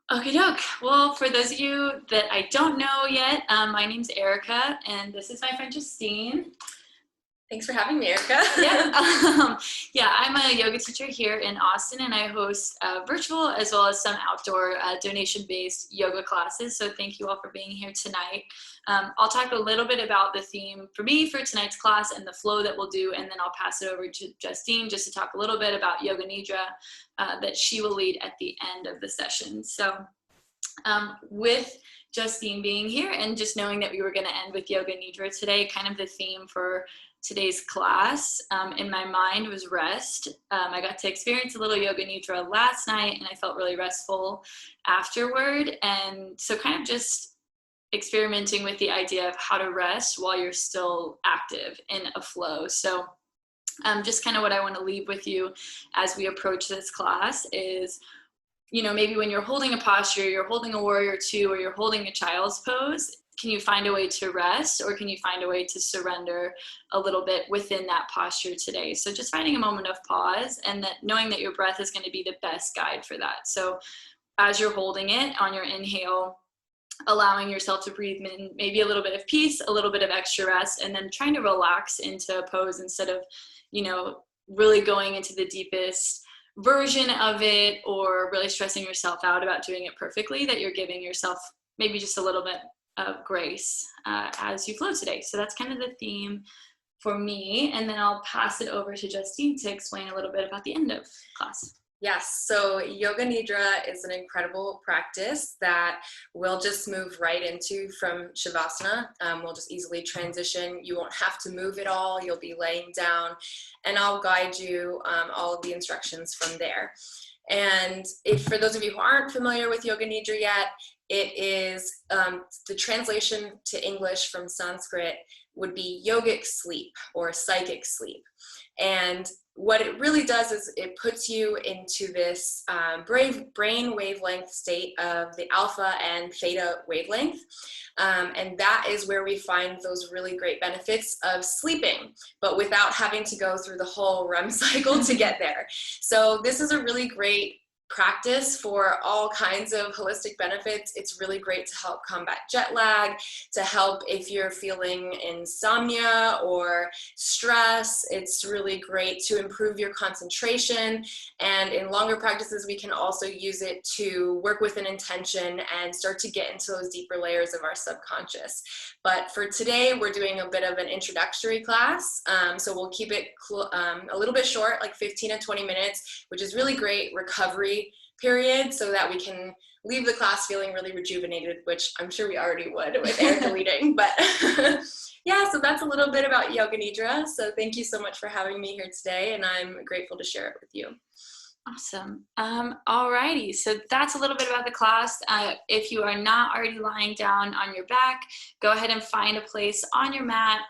Okay, doke. Well, for those of you that I don't know yet, my name's Erica, and this is my friend Justine. Thanks for having me, Erica. Yeah, I'm a yoga teacher here in Austin, and I host virtual as well as some outdoor donation-based yoga classes. So thank you all for being here tonight. I'll talk a little bit about the theme for me for tonight's class and the flow that we'll do, and then I'll pass it over to Justine just to talk a little bit about Yoga Nidra that she will lead at the end of the session. So with Justine being here and just knowing that we were going to end with Yoga Nidra today, kind of the theme for today's class in my mind was rest. I got to experience a little Yoga Nidra last night and I felt really restful afterward. And so kind of just experimenting with the idea of how to rest while you're still active in a flow. So just kind of what I want to leave with you as we approach this class is, you know, maybe when you're holding a posture, you're holding a warrior two, or you're holding a child's pose, can you find a way to rest, or can you find a way to surrender a little bit within that posture today? So just finding a moment of pause and that knowing that your breath is going to be the best guide for that. So as you're holding it on your inhale, allowing yourself to breathe in maybe a little bit of peace, a little bit of extra rest, and then trying to relax into a pose instead of, you know, really going into the deepest version of it or really stressing yourself out about doing it perfectly, that you're giving yourself maybe just a little bit of grace as you flow today. So that's kind of the theme for me. And then I'll pass it over to Justine to explain a little bit about the end of class. Yes, so Yoga Nidra is an incredible practice that we'll just move right into from Savasana. We'll just easily transition. You won't have to move at all. You'll be laying down, and I'll guide you all of the instructions from there. And if for those of you who aren't familiar with Yoga Nidra yet, it is the translation to English from Sanskrit would be yogic sleep or psychic sleep. And what it really does is it puts you into this brain wavelength state of the alpha and theta wavelength. And that is where we find those really great benefits of sleeping, but without having to go through the whole REM cycle to get there. So this is a really great practice for all kinds of holistic benefits. It's really great to help combat jet lag, to help if you're feeling insomnia or stress. It's really great to improve your concentration. And in longer practices, we can also use it to work with an intention and start to get into those deeper layers of our subconscious. But for today, we're doing a bit of an introductory class. So we'll keep it a little bit short, like 15 to 20 minutes, which is really great recovery period, so that we can leave the class feeling really rejuvenated, which I'm sure we already would with Erica leading. But yeah, so that's a little bit about Yoga Nidra. So thank you so much for having me here today, and I'm grateful to share it with you. Awesome. Alrighty, so that's a little bit about the class. If you are not already lying down on your back, go ahead and find a place on your mat.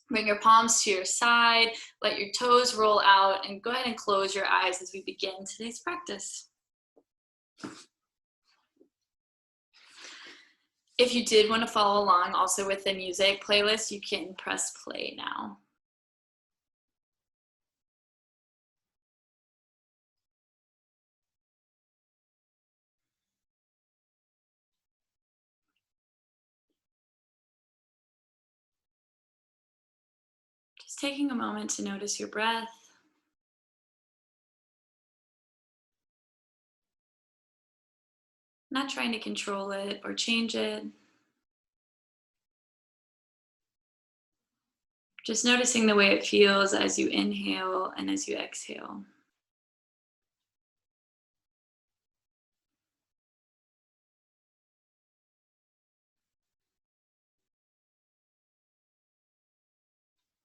Bring your palms to your side, let your toes roll out, and go ahead and close your eyes as we begin today's practice. If you did want to follow along also with the music playlist, you can press play now. Just taking a moment to notice your breath. Not trying to control it or change it. Just noticing the way it feels as you inhale and as you exhale.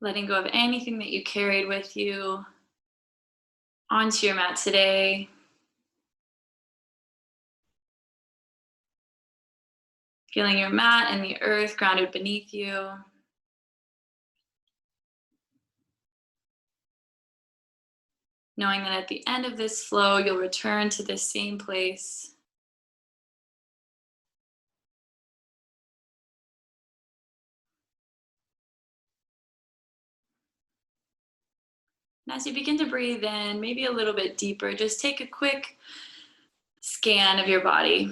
Letting go of anything that you carried with you onto your mat today. Feeling your mat and the earth grounded beneath you. Knowing that at the end of this flow, you'll return to this same place. And as you begin to breathe in, maybe a little bit deeper, just take a quick scan of your body.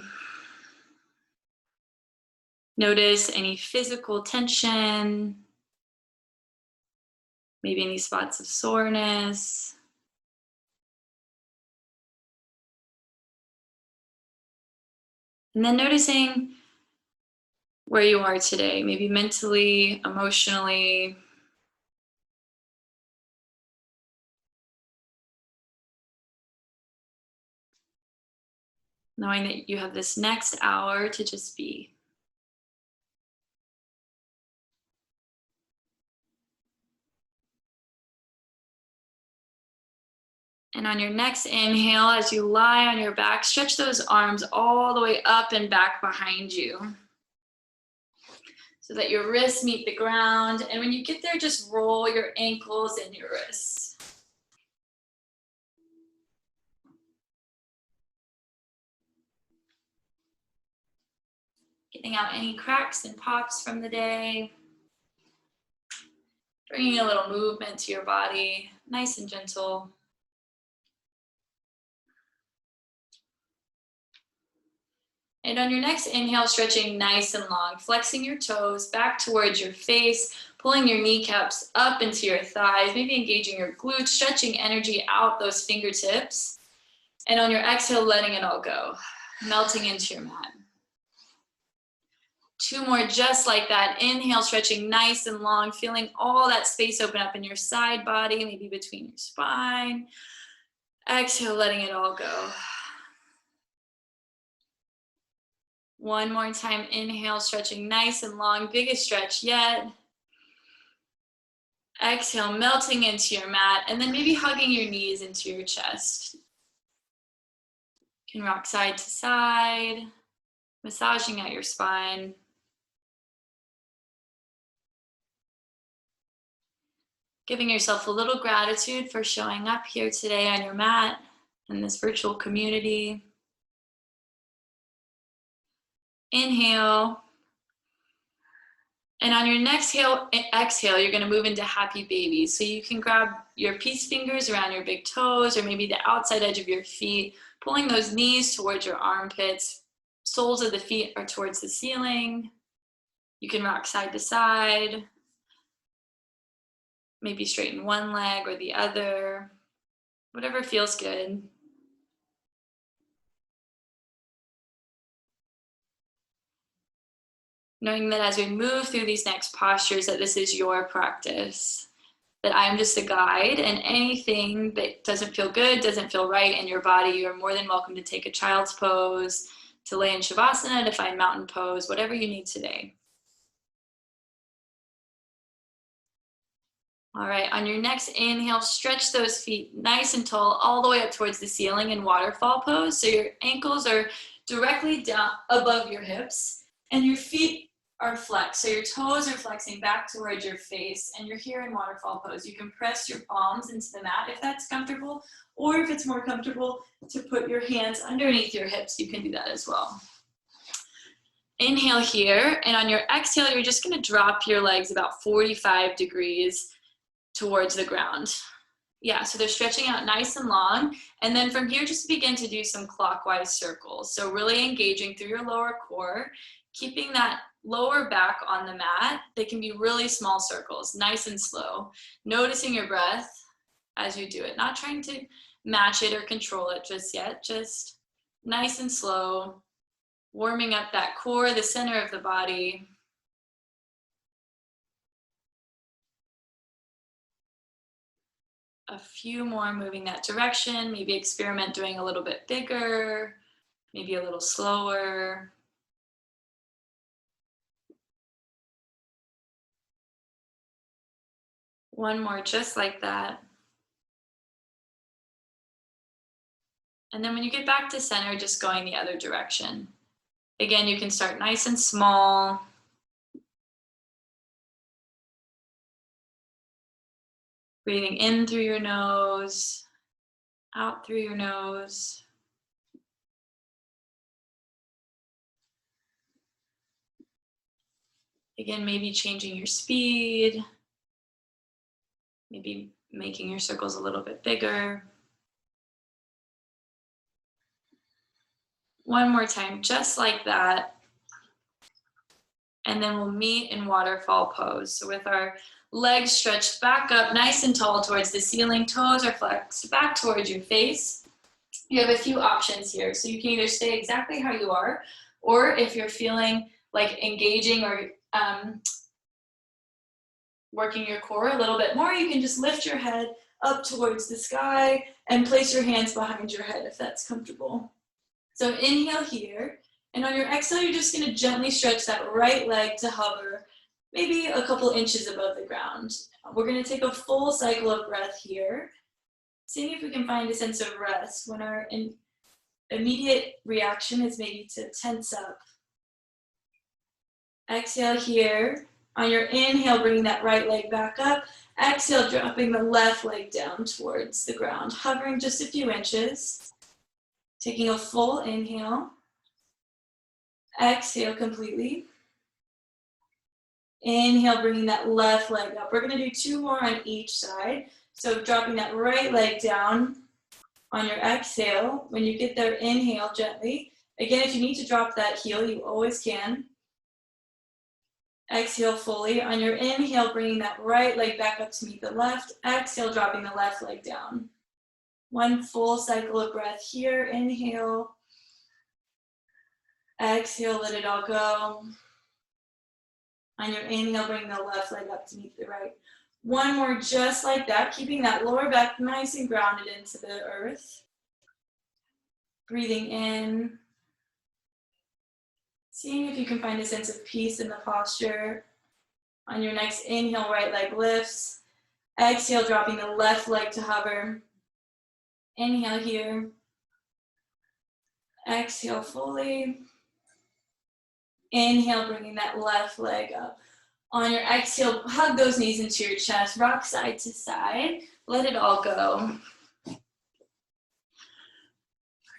Notice any physical tension, maybe any spots of soreness. And then noticing where you are today, maybe mentally, emotionally. Knowing that you have this next hour to just be. And on your next inhale, as you lie on your back, stretch those arms all the way up and back behind you so that your wrists meet the ground. And when you get there, just roll your ankles and your wrists. Getting out any cracks and pops from the day. Bringing a little movement to your body, nice and gentle. And on your next inhale, stretching nice and long, flexing your toes back towards your face, pulling your kneecaps up into your thighs, maybe engaging your glutes, stretching energy out those fingertips. And on your exhale, letting it all go, melting into your mat. 2 more just like that. Inhale, stretching nice and long, feeling all that space open up in your side body, maybe between your spine. Exhale, letting it all go. 1 more time, inhale, stretching nice and long, biggest stretch yet. Exhale, melting into your mat, and then maybe hugging your knees into your chest. You can rock side to side, massaging at your spine. Giving yourself a little gratitude for showing up here today on your mat in this virtual community. Inhale. And on your next exhale, you're going to move into happy baby. So you can grab your peace fingers around your big toes or maybe the outside edge of your feet, pulling those knees towards your armpits. Soles of the feet are towards the ceiling. You can rock side to side. Maybe straighten one leg or the other. Whatever feels good. Knowing that as we move through these next postures, that this is your practice, that I'm just a guide, and anything that doesn't feel good, doesn't feel right in your body, you're more than welcome to take a child's pose, to lay in Savasana, to find mountain pose, whatever you need today. All right, on your next inhale, stretch those feet nice and tall, all the way up towards the ceiling in waterfall pose. So your ankles are directly down above your hips, and your feet are flexed. So your toes are flexing back towards your face, and you're here in waterfall pose. You can press your palms into the mat if that's comfortable, or if it's more comfortable to put your hands underneath your hips, you can do that as well. Inhale here, and on your exhale, you're just gonna drop your legs about 45 degrees towards the ground. Yeah, so they're stretching out nice and long. And then from here, just begin to do some clockwise circles. So really engaging through your lower core, keeping that lower back on the mat. They can be really small circles, nice and slow. Noticing your breath as you do it, not trying to match it or control it just yet, just nice and slow, warming up that core, the center of the body. A few more moving that direction, maybe experiment doing a little bit bigger, maybe a little slower. One more just like that. And then when you get back to center, just going the other direction. Again, you can start nice and small. Breathing in through your nose, out through your nose. Again, maybe changing your speed, maybe making your circles a little bit bigger. One more time, just like that. And then we'll meet in waterfall pose. So with our legs stretched back up nice and tall towards the ceiling, toes are flexed back towards your face. You have a few options here. So you can either stay exactly how you are, or if you're feeling like engaging or working your core a little bit more, you can just lift your head up towards the sky and place your hands behind your head if that's comfortable. So inhale here, and on your exhale, you're just gonna gently stretch that right leg to hover maybe a couple inches above the ground. We're gonna take a full cycle of breath here, seeing if we can find a sense of rest when our immediate reaction is maybe to tense up. Exhale here. On your inhale, bringing that right leg back up. Exhale, dropping the left leg down towards the ground, hovering just a few inches. Taking a full inhale. Exhale completely. Inhale, bringing that left leg up. We're going to do 2 more on each side. So dropping that right leg down on your exhale. When you get there, inhale gently. Again, if you need to drop that heel, you always can. Exhale fully. On your inhale, bringing that right leg back up to meet the left. Exhale, dropping the left leg down. 1 full cycle of breath here. Inhale. Exhale, let it all go. On your inhale, bring the left leg up to meet the right. 1 more just like that, keeping that lower back nice and grounded into the earth. Breathing in. Seeing if you can find a sense of peace in the posture. On your next inhale, right leg lifts. Exhale, dropping the left leg to hover. Inhale here. Exhale fully. Inhale, bringing that left leg up. On your exhale, hug those knees into your chest, rock side to side. Let it all go.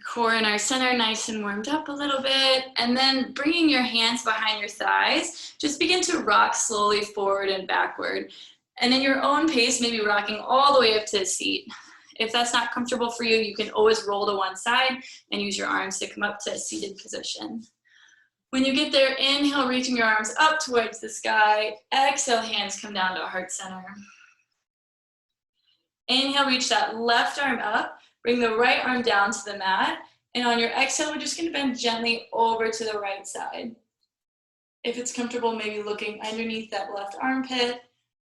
Core in our center, nice and warmed up a little bit. And then bringing your hands behind your thighs, just begin to rock slowly forward and backward. And in your own pace, maybe rocking all the way up to a seat. If that's not comfortable for you, you can always roll to one side and use your arms to come up to a seated position. When you get there, inhale, reaching your arms up towards the sky. Exhale, hands come down to heart center. Inhale, reach that left arm up. Bring the right arm down to the mat. And on your exhale, we're just going to bend gently over to the right side. If it's comfortable, maybe looking underneath that left armpit,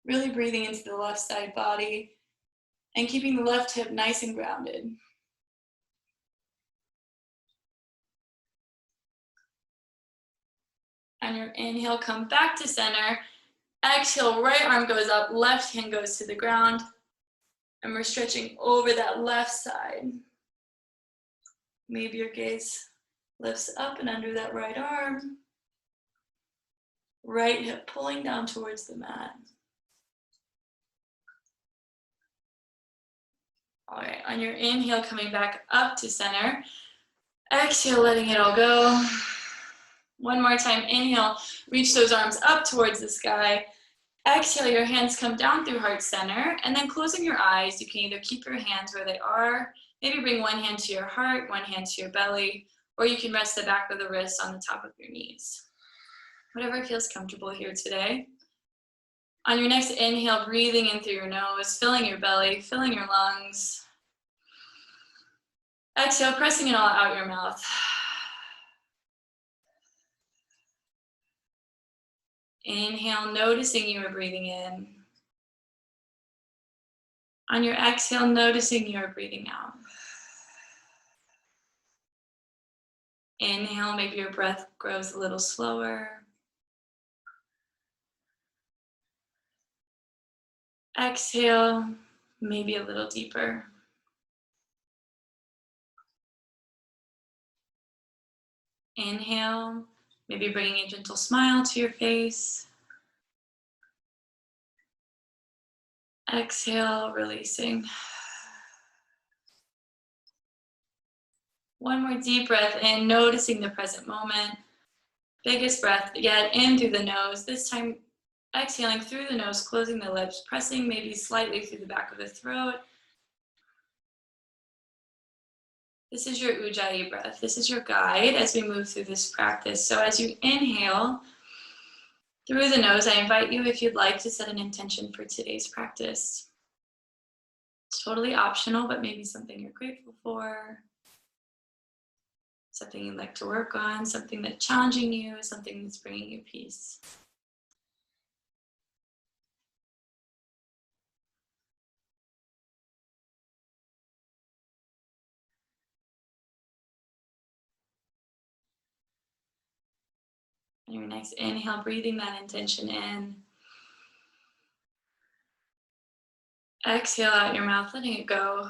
really breathing into the left side body, and keeping the left hip nice and grounded. On your inhale, come back to center. Exhale, right arm goes up, left hand goes to the ground. And we're stretching over that left side. Maybe your gaze lifts up and under that right arm. Right hip pulling down towards the mat. All right, on your inhale, coming back up to center. Exhale, letting it all go. 1 more time, inhale, reach those arms up towards the sky. Exhale, your hands come down through heart center, and then closing your eyes, you can either keep your hands where they are, maybe bring 1 hand to your heart, 1 hand to your belly, or you can rest the back of the wrists on the top of your knees. Whatever feels comfortable here today. On your next inhale, breathing in through your nose, filling your belly, filling your lungs. Exhale, pressing it all out your mouth. Inhale, noticing you are breathing in. On your exhale, noticing you are breathing out. Inhale, maybe your breath grows a little slower. Exhale, maybe a little deeper. Inhale, maybe bringing a gentle smile to your face. Exhale, releasing. 1 more deep breath in, noticing the present moment. Biggest breath yet, in through the nose. This time, exhaling through the nose, closing the lips, pressing maybe slightly through the back of the throat. This is your Ujjayi breath. This is your guide as we move through this practice. So as you inhale, Through the nose, I invite you, if you'd like, to set an intention for today's practice. It's totally optional, but maybe something you're grateful for, something you'd like to work on, something that's challenging you, something that's bringing you peace. On your next inhale, breathing that intention in. Exhale out your mouth, letting it go.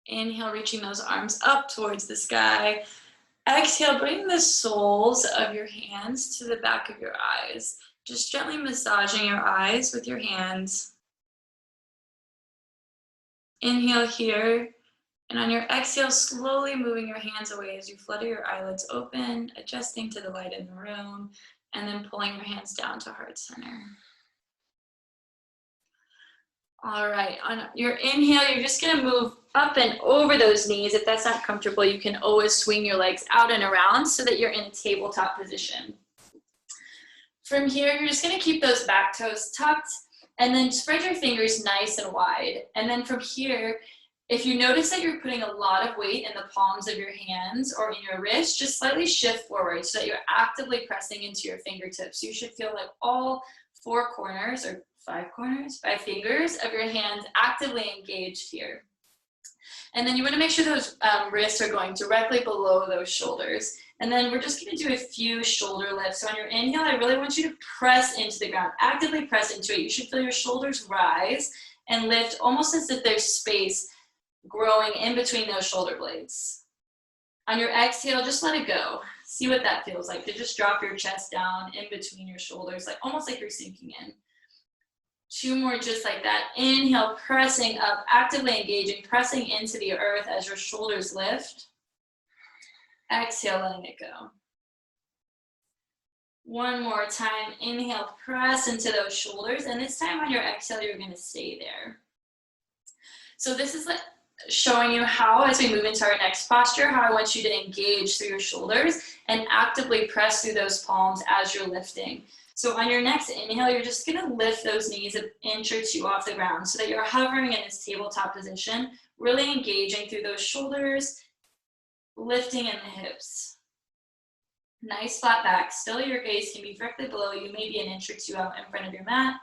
Inhale, reaching those arms up towards the sky. Exhale, bring the soles of your hands to the back of your eyes. Just gently massaging your eyes with your hands. Inhale here. And on your exhale, slowly moving your hands away as you flutter your eyelids open, adjusting to the light in the room, and then pulling your hands down to heart center. All right, on your inhale, you're just gonna move up and over those knees. If that's not comfortable, you can always swing your legs out and around so that you're in a tabletop position. From here, you're just gonna keep those back toes tucked and then spread your fingers nice and wide. And then from here, if you notice that you're putting a lot of weight in the palms of your hands or in your wrists, just slightly shift forward so that you're actively pressing into your fingertips. You should feel like all four corners or five fingers of your hands actively engaged here. And then you want to make sure those wrists are going directly below those shoulders. And then we're just going to do a few shoulder lifts. So on your inhale, I really want you to press into the ground, actively press into it. You should feel your shoulders rise and lift almost as if there's space growing in between those shoulder blades. On your exhale, just let it go. See what that feels like, to just drop your chest down in between your shoulders, like almost like you're sinking in. Two more just like that. Inhale, pressing up, actively engaging, pressing into the earth as your shoulders lift. Exhale, letting it go. One more time. Inhale, press into those shoulders, and this time on your exhale, you're going to stay there. So this is like showing you how, as we move into our next posture, how I want you to engage through your shoulders and actively press through those palms as you're lifting. So on your next inhale, you're just gonna lift those knees an inch or two off the ground so that you're hovering in this tabletop position, really engaging through those shoulders, lifting in the hips. Nice flat back. Still, your gaze can be directly below you, maybe an inch or two out in front of your mat.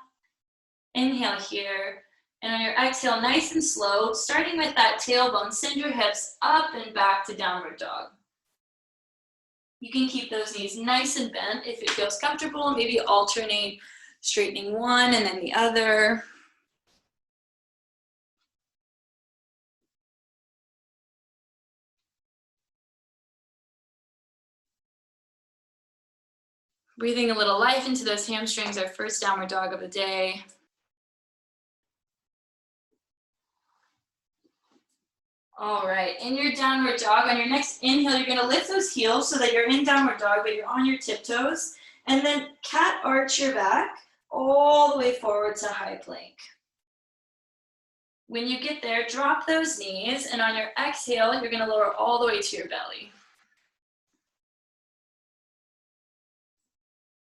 Inhale here. And on your exhale, nice and slow, starting with that tailbone, send your hips up and back to downward dog. You can keep those knees nice and bent if it feels comfortable. Maybe alternate straightening one and then the other. Breathing a little life into those hamstrings, our first downward dog of the day. All right, in your downward dog, on your next inhale, you're gonna lift those heels so that you're in downward dog, but you're on your tiptoes. And then cat arch your back all the way forward to high plank. When you get there, drop those knees, and on your exhale, you're gonna lower all the way to your belly.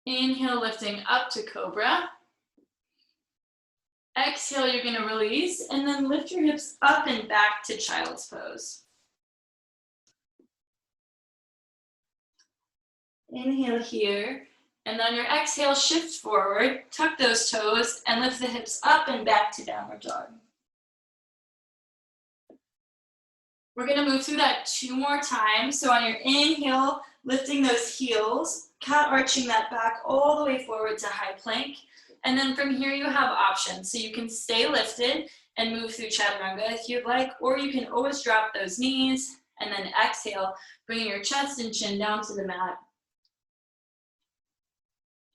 Inhale, lifting up to cobra. Exhale, you're gonna release, and then lift your hips up and back to child's pose. Inhale here, and on your exhale, shift forward, tuck those toes, and lift the hips up and back to downward dog. We're gonna move through that two more times. So on your inhale, lifting those heels, cat arching that back all the way forward to high plank. And then from here, you have options. So you can stay lifted and move through chaturanga if you'd like, or you can always drop those knees and then exhale, bringing your chest and chin down to the mat.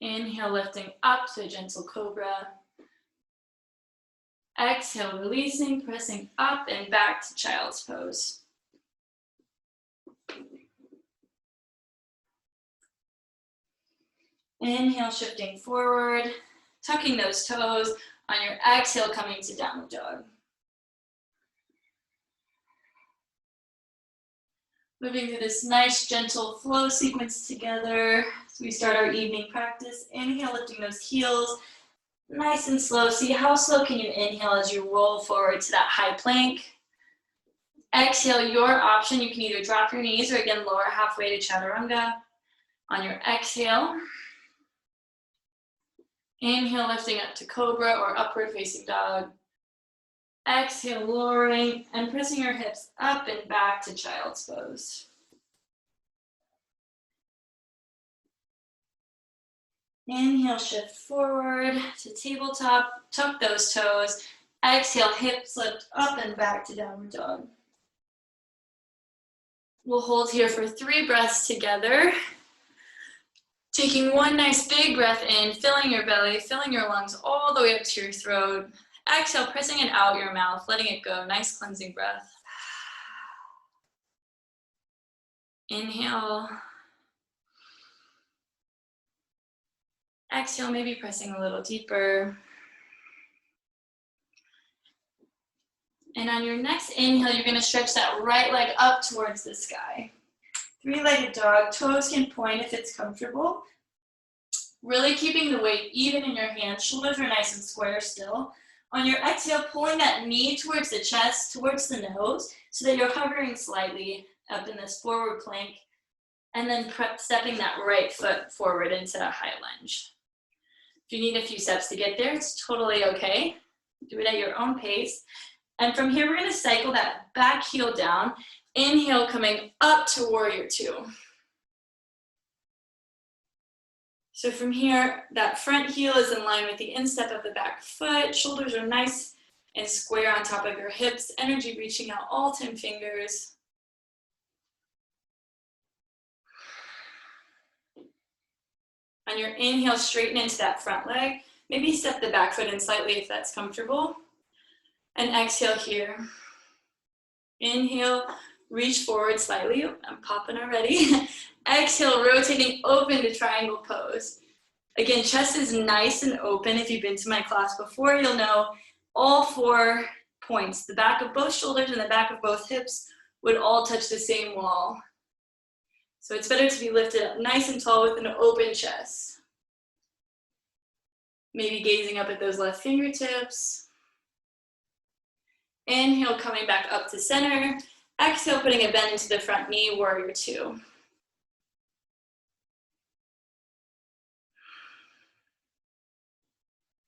Inhale, lifting up to a gentle cobra. Exhale, releasing, pressing up and back to child's pose. Inhale, shifting forward, tucking those toes. On your exhale, coming to downward dog. Moving through this nice, gentle flow sequence together So we start our evening practice. Inhale, lifting those heels, nice and slow. See how slow can you inhale as you roll forward to that high plank. Exhale, your option. You can either drop your knees or again, lower halfway to chaturanga. On your exhale, inhale, lifting up to cobra or upward facing dog. Exhale, lowering and pressing your hips up and back to child's pose. Inhale, shift forward to tabletop, tuck those toes. Exhale, hips lift up and back to downward dog. We'll hold here for 3 breaths together. Taking one nice big breath in, filling your belly, filling your lungs all the way up to your throat. Exhale, pressing it out your mouth, letting it go. Nice cleansing breath. Inhale. Exhale, maybe pressing a little deeper. And on your next inhale, you're going to stretch that right leg up towards the sky. 3-legged dog, toes can point if it's comfortable. Really keeping the weight even in your hands. Shoulders are nice and square still. On your exhale, pulling that knee towards the chest, towards the nose, so that you're hovering slightly up in this forward plank. And then stepping that right foot forward into a high lunge. If you need a few steps to get there, it's totally okay. Do it at your own pace. And from here, we're going to cycle that back heel down. Inhale, coming up to warrior 2. So from here, that front heel is in line with the instep of the back foot. Shoulders are nice and square on top of your hips. Energy reaching out all 10 fingers. On your inhale, straighten into that front leg. Maybe step the back foot in slightly if that's comfortable. And exhale here. Inhale, reach forward slightly. I'm popping already. Exhale, rotating open to triangle pose. Again, chest is nice and open. If you've been to my class before, you'll know all 4 points. The back of both shoulders and the back of both hips would all touch the same wall. So it's better to be lifted up nice and tall with an open chest. Maybe gazing up at those left fingertips. Inhale, coming back up to center. Exhale, putting a bend into the front knee, warrior 2.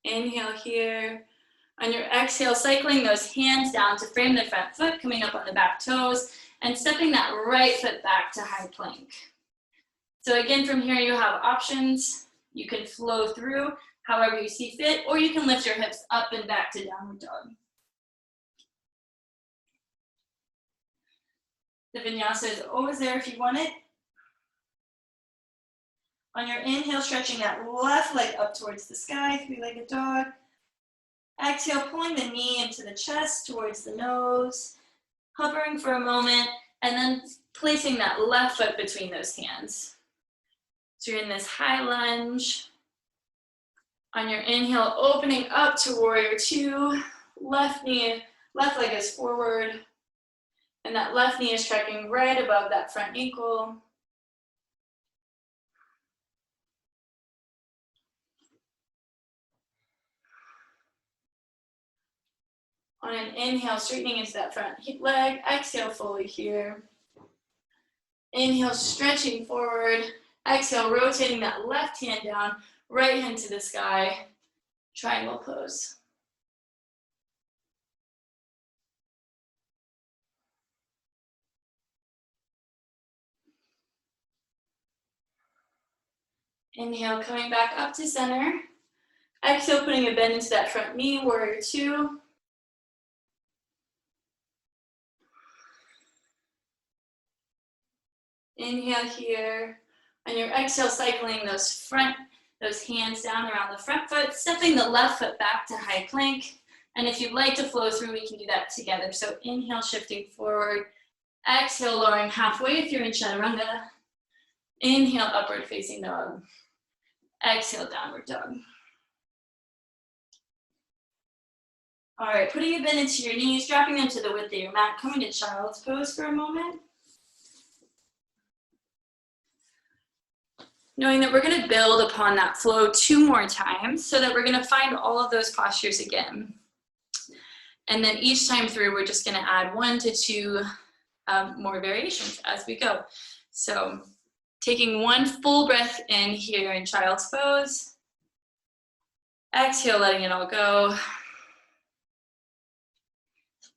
Inhale here. On your exhale, cycling those hands down to frame the front foot, coming up on the back toes, and stepping that right foot back to high plank. So again, from here you have options. You can flow through however you see fit, or you can lift your hips up and back to downward dog. The vinyasa is always there if you want it. On your inhale, stretching that left leg up towards the sky, 3-legged dog. Exhale, pulling the knee into the chest towards the nose, hovering for a moment, and then placing that left foot between those hands. So you're in this high lunge. On your inhale, opening up to warrior 2, left leg is forward, and that left knee is tracking right above that front ankle. On an inhale, straightening into that front leg. Exhale fully here. Inhale, stretching forward. Exhale, rotating that left hand down, right hand to the sky. Triangle pose. Inhale, coming back up to center. Exhale, putting a bend into that front knee, warrior 2. Inhale here. On your exhale, cycling those hands down around the front foot, stepping the left foot back to high plank. And if you'd like to flow through, we can do that together. So inhale, shifting forward. Exhale, lowering halfway if you're in chaturanga. Inhale, upward facing dog. Exhale, downward dog. All right, putting a bend into your knees, dropping them to the width of your mat, coming to child's pose for a moment. knowing that we're going to build upon that flow 2 more times so that we're going to find all of those postures again. And then each time through, we're just going to add 1 to 2 more variations as we go. So taking 1 full breath in here in child's pose. Exhale, letting it all go.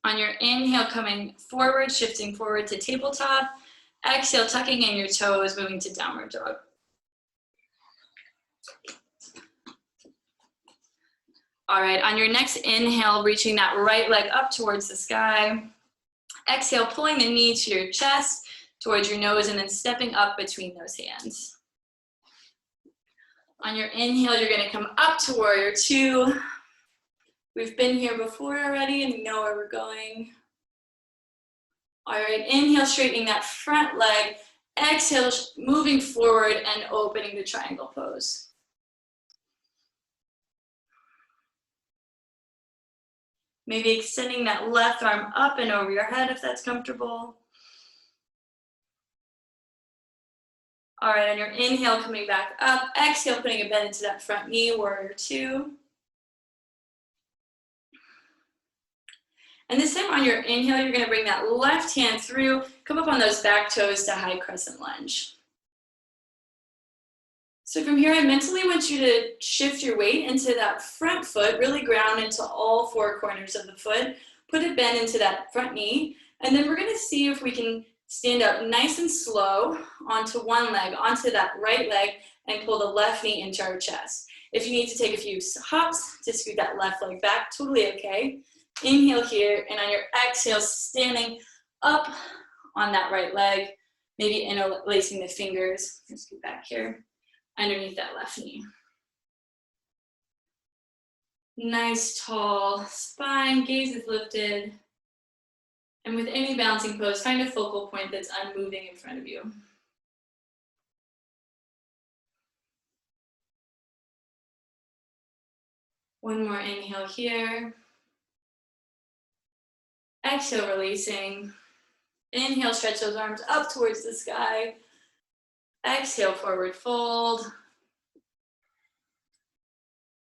On your inhale, coming forward, shifting forward to tabletop. Exhale, tucking in your toes, moving to downward dog. All right, on your next inhale, reaching that right leg up towards the sky. Exhale, pulling the knee to your chest, towards your nose, and then stepping up between those hands. On your inhale, you're gonna come up to warrior 2. We've been here before already and we know where we're going. All right, inhale, straightening that front leg. Exhale, moving forward and opening the triangle pose. Maybe extending that left arm up and over your head if that's comfortable. All right, on your inhale, coming back up. Exhale, putting a bend into that front knee, warrior 2. And this time on your inhale, you're gonna bring that left hand through, come up on those back toes to high crescent lunge. So from here, I mentally want you to shift your weight into that front foot, really ground into all 4 corners of the foot, put a bend into that front knee, and then we're gonna see if we can stand up nice and slow onto one leg, onto that right leg, and pull the left knee into our chest. If you need to take a few hops to scoot that left leg back, totally okay. Inhale here, and on your exhale, standing up on that right leg, maybe interlacing the fingers. Let's get back here, underneath that left knee. Nice tall spine, gaze is lifted. And with any balancing pose, find a focal point that's unmoving in front of you. One more inhale here. Exhale, releasing. Inhale, stretch those arms up towards the sky. Exhale, forward fold.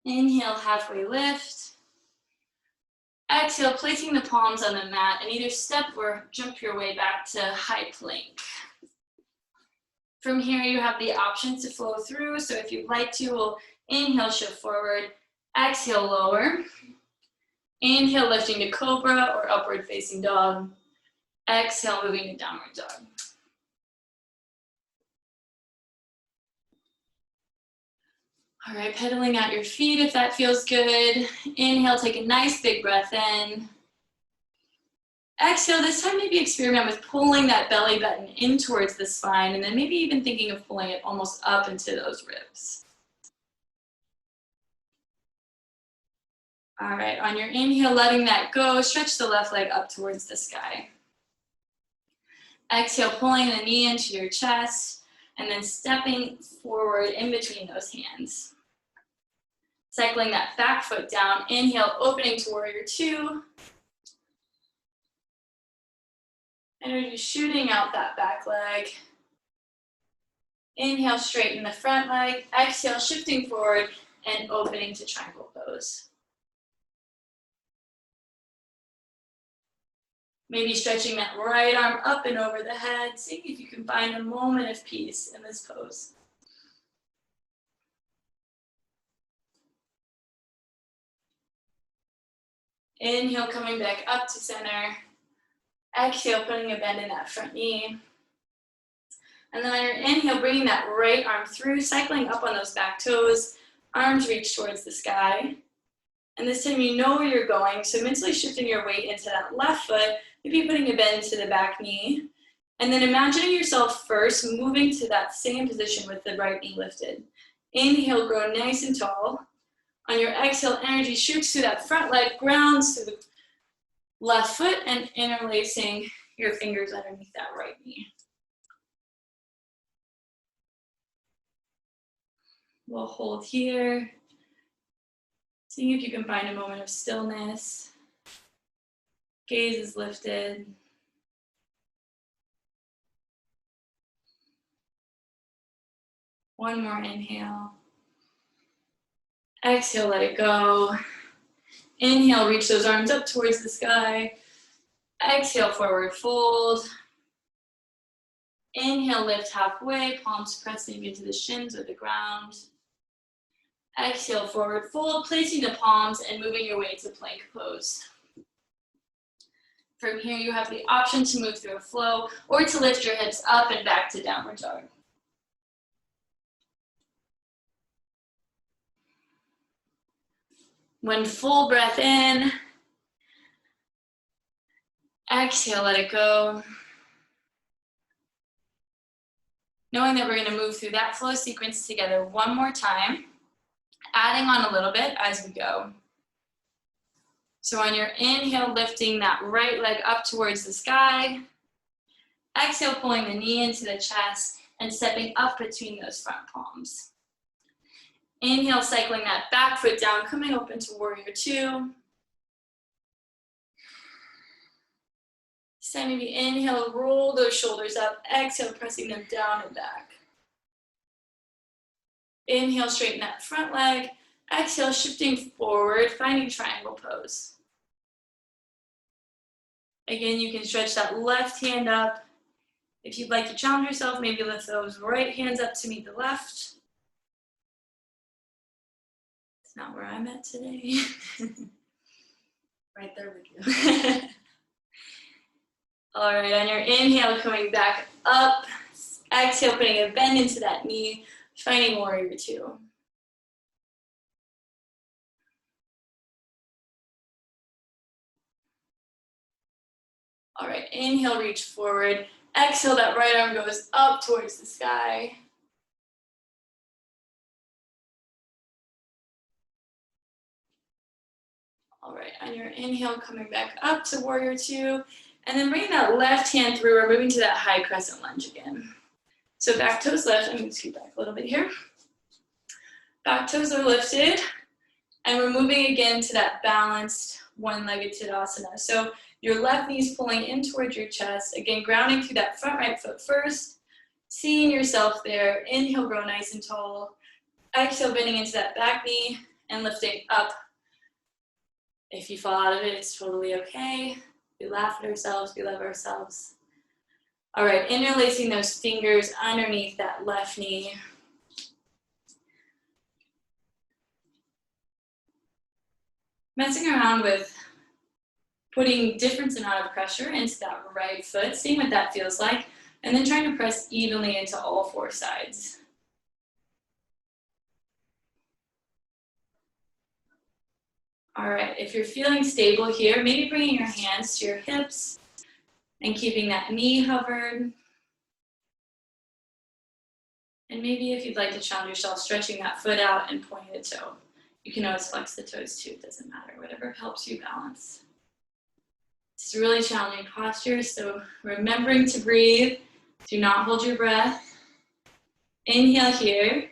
Inhale, halfway lift. Exhale, placing the palms on the mat and either step or jump your way back to high plank. From here, you have the option to flow through. So if you'd like to, we'll inhale, shift forward. Exhale, lower. Inhale, lifting to cobra or upward facing dog. Exhale, moving to downward dog. All right, pedaling out your feet if that feels good. Inhale, take a nice big breath in. Exhale, this time maybe experiment with pulling that belly button in towards the spine, and then maybe even thinking of pulling it almost up into those ribs. All right, on your inhale, letting that go, stretch the left leg up towards the sky. Exhale, pulling the knee into your chest, and then stepping forward in between those hands. Cycling that back foot down, inhale, opening to warrior 2. Energy shooting out that back leg. Inhale, straighten the front leg. Exhale, shifting forward and opening to triangle pose. Maybe stretching that right arm up and over the head, seeing if you can find a moment of peace in this pose. Inhale, coming back up to center. Exhale, putting a bend in that front knee. And then on your inhale, bringing that right arm through, cycling up on those back toes, arms reach towards the sky. And this time you know where you're going, so mentally shifting your weight into that left foot, maybe putting a bend to the back knee. And then imagining yourself first moving to that same position with the right knee lifted. Inhale, grow nice and tall. On your exhale, energy shoots through that front leg, grounds through the left foot, and interlacing your fingers underneath that right knee. We'll hold here. Seeing if you can find a moment of stillness. Gaze is lifted. One more inhale. Exhale, let it go. Inhale, reach those arms up towards the sky. Exhale, forward fold. Inhale, lift halfway, palms pressing into the shins or the ground. Exhale, forward fold, placing the palms and moving your way to plank pose. From here, you have the option to move through a flow or to lift your hips up and back to downward dog. One full breath in. Exhale, let it go. Knowing that we're going to move through that flow sequence together one more time, adding on a little bit as we go. So on your inhale, lifting that right leg up towards the sky. Exhale, pulling the knee into the chest and stepping up between those front palms. Inhale, cycling that back foot down, coming up into warrior two. So maybe inhale, roll those shoulders up. Exhale, pressing them down and back. Inhale, straighten that front leg. Exhale, shifting forward, finding triangle pose. Again, you can stretch that left hand up. If you'd like to challenge yourself, maybe lift those right hands up to meet the left. It's not where I'm at today. Right there with you. All right, on your inhale, coming back up. Exhale, putting a bend into that knee, finding warrior two. All right, inhale, reach forward. Exhale, that right arm goes up towards the sky. All right, on your inhale, coming back up to warrior two. And then bringing that left hand through, we're moving to that high crescent lunge again. So back toes left, I'm going to scoot back a little bit here. Back toes are lifted, and we're moving again to that balanced one-legged Tadasana. So your left knee is pulling in towards your chest, again, grounding through that front right foot first, seeing yourself there. Inhale, grow nice and tall. Exhale, bending into that back knee and lifting up. If you fall out of it, it's totally okay. We laugh at ourselves, we love ourselves. All right, interlacing those fingers underneath that left knee. Messing around with putting different amount of pressure into that right foot, seeing what that feels like, and then trying to press evenly into all four sides. All right, if you're feeling stable here, maybe bringing your hands to your hips and keeping that knee hovered. And maybe if you'd like to challenge yourself, stretching that foot out and pointing the toe. You can always flex the toes too, it doesn't matter, whatever helps you balance. It's a really challenging posture, so remembering to breathe, do not hold your breath. Inhale here.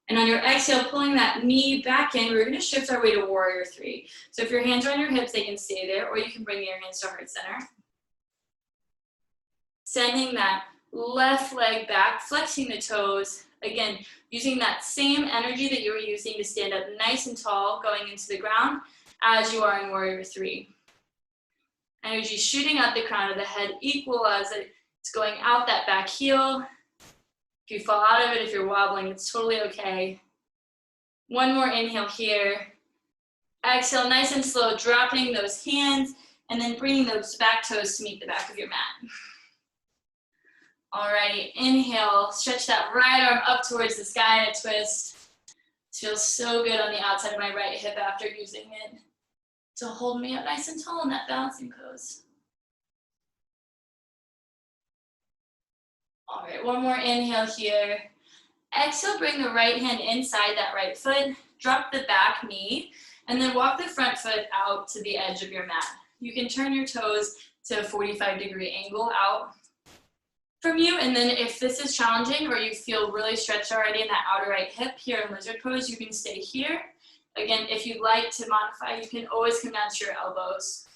And on your exhale, pulling that knee back in, we're going to shift our way to warrior three. So if your hands are on your hips, they can stay there, or you can bring your hands to heart center. Sending that left leg back, flexing the toes. Again, using that same energy that you were using to stand up nice and tall, going into the ground, as you are in warrior three. Energy shooting out the crown of the head, equal as it's going out that back heel. If you fall out of it, if you're wobbling, it's totally okay. One more inhale here. Exhale, nice and slow, dropping those hands, and then bringing those back toes to meet the back of your mat. Alrighty, inhale, stretch that right arm up towards the sky in a twist. This feels so good on the outside of my right hip after using it to hold me up nice and tall in that balancing pose. All right, one more inhale here. Exhale, bring the right hand inside that right foot, drop the back knee, and then walk the front foot out to the edge of your mat. You can turn your toes to a 45-degree angle out from you, and then if this is challenging or you feel really stretched already in that outer right hip here in lizard pose, you can stay here. Again, if you'd like to modify, you can always come down to your elbows.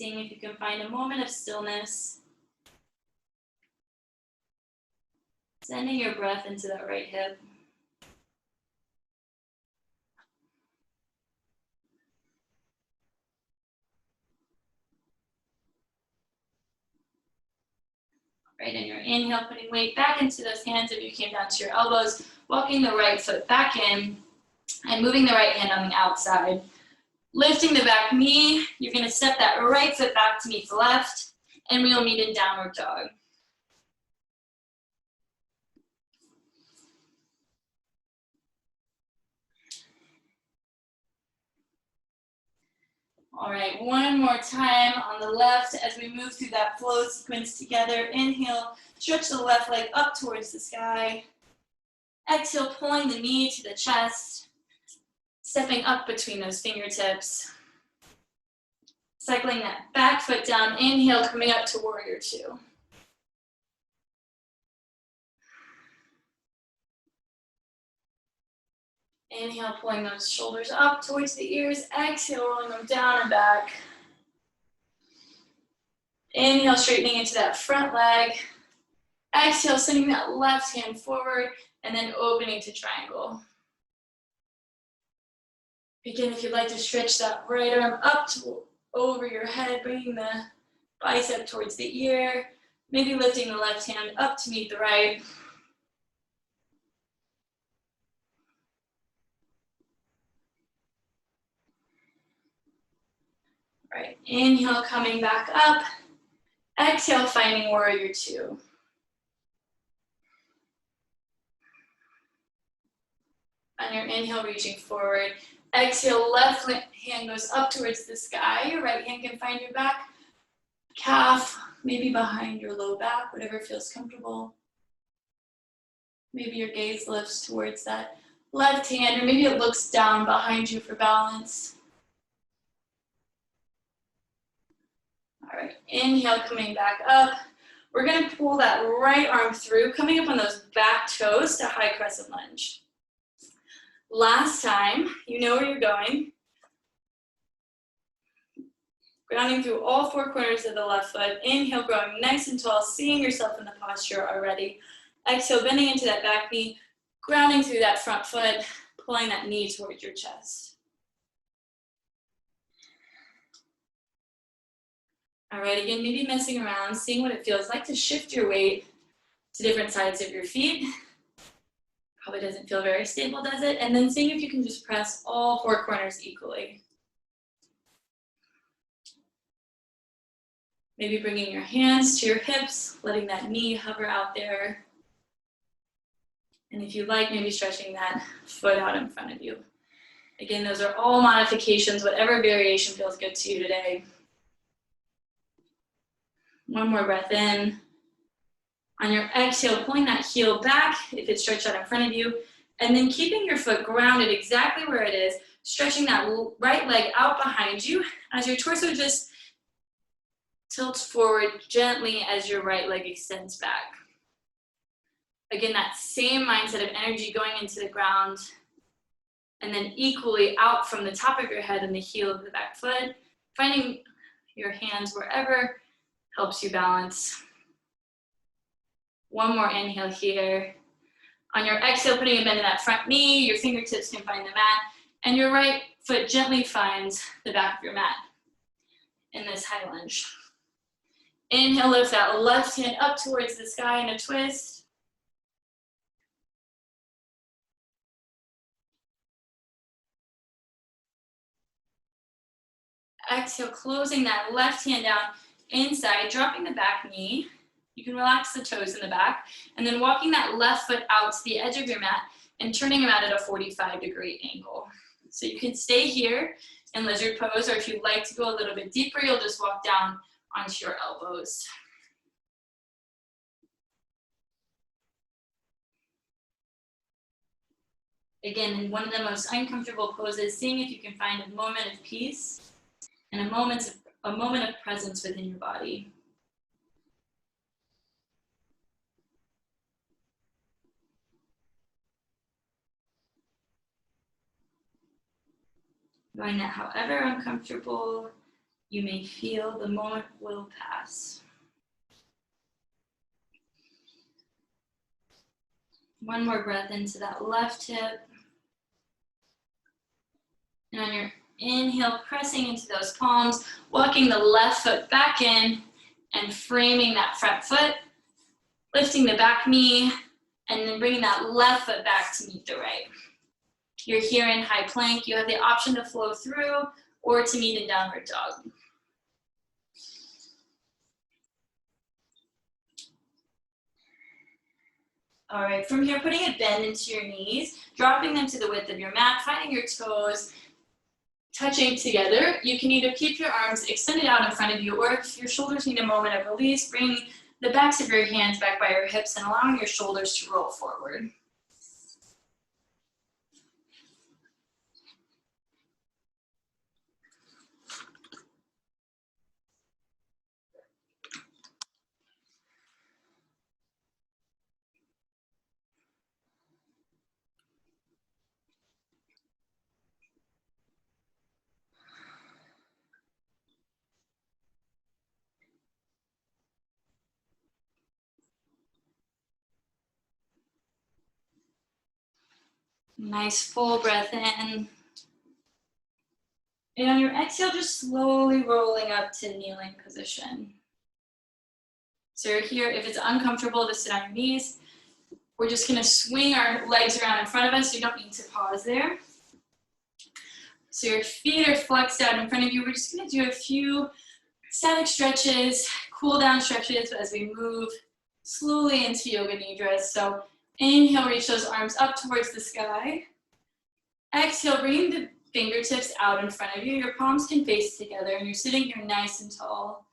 Seeing if you can find a moment of stillness. Sending your breath into that right hip. Right, in your inhale, putting weight back into those hands if you came down to your elbows, walking the right foot back in, and moving the right hand on the outside. Lifting the back knee, you're gonna step that right foot back to meet the left, and we'll meet in downward dog. All right, one more time on the left as we move through that flow sequence together. Inhale, stretch the left leg up towards the sky. Exhale, pulling the knee to the chest, stepping up between those fingertips. Cycling that back foot down, inhale, coming up to warrior two. Inhale, pulling those shoulders up towards the ears. Exhale, rolling them down and back. Inhale, straightening into that front leg. Exhale, sending that left hand forward and then opening to triangle. Again, if you'd like to stretch that right arm up to over your head, bringing the bicep towards the ear, maybe lifting the left hand up to meet the right. Right, inhale, coming back up. Exhale, finding warrior two. On your inhale, reaching forward. Exhale, left hand goes up towards the sky. Your right hand can find your back calf, maybe behind your low back, whatever feels comfortable. Maybe your gaze lifts towards that left hand, or maybe it looks down behind you for balance. All right, inhale, coming back up. We're gonna pull that right arm through, coming up on those back toes to high crescent lunge. Last time, you know where you're going. Grounding through all four corners of the left foot. Inhale, growing nice and tall, seeing yourself in the posture already. Exhale, bending into that back knee, grounding through that front foot, pulling that knee towards your chest. All right, again, maybe messing around, seeing what it feels like to shift your weight to different sides of your feet. Probably doesn't feel very stable, does it? And then seeing if you can just press all four corners equally. Maybe bringing your hands to your hips, letting that knee hover out there. And if you like, maybe stretching that foot out in front of you. Again, those are all modifications, whatever variation feels good to you today. One more breath in. On your exhale, pulling that heel back if it's stretched out in front of you, and then keeping your foot grounded exactly where it is, stretching that right leg out behind you as your torso just tilts forward gently as your right leg extends back. Again, that same mindset of energy going into the ground, and then equally out from the top of your head and the heel of the back foot, finding your hands wherever helps you balance. One more inhale here. On your exhale, putting a bend in that front knee, your fingertips can find the mat, and your right foot gently finds the back of your mat in this high lunge. Inhale, lift that left hand up towards the sky in a twist. Exhale, closing that left hand down inside, dropping the back knee. You can relax the toes in the back, and then walking that left foot out to the edge of your mat and turning them out at a 45-degree angle. So you can stay here in lizard pose, or if you'd like to go a little bit deeper, you'll just walk down onto your elbows. Again, in one of the most uncomfortable poses, seeing if you can find a moment of peace and a moment of presence within your body. Going that however uncomfortable you may feel, the moment will pass. One more breath into that left hip. And on your inhale, pressing into those palms, walking the left foot back in and framing that front foot, lifting the back knee, and then bringing that left foot back to meet the right. You're here in high plank. You have the option to flow through or to meet in downward dog. All right, from here, putting a bend into your knees, dropping them to the width of your mat, finding your toes touching together. You can either keep your arms extended out in front of you, or if your shoulders need a moment of release, bring the backs of your hands back by your hips and allowing your shoulders to roll forward. Nice full breath in. And on your exhale, just slowly rolling up to kneeling position. So you're here, if it's uncomfortable to sit on your knees, we're just gonna swing our legs around in front of us, so you don't need to pause there. So your feet are flexed out in front of you. We're just gonna do a few static stretches, cool down stretches as we move slowly into Yoga Nidra. So inhale, reach those arms up towards the sky. Exhale, bring the fingertips out in front of you. Your palms can face together and you're sitting here nice and tall.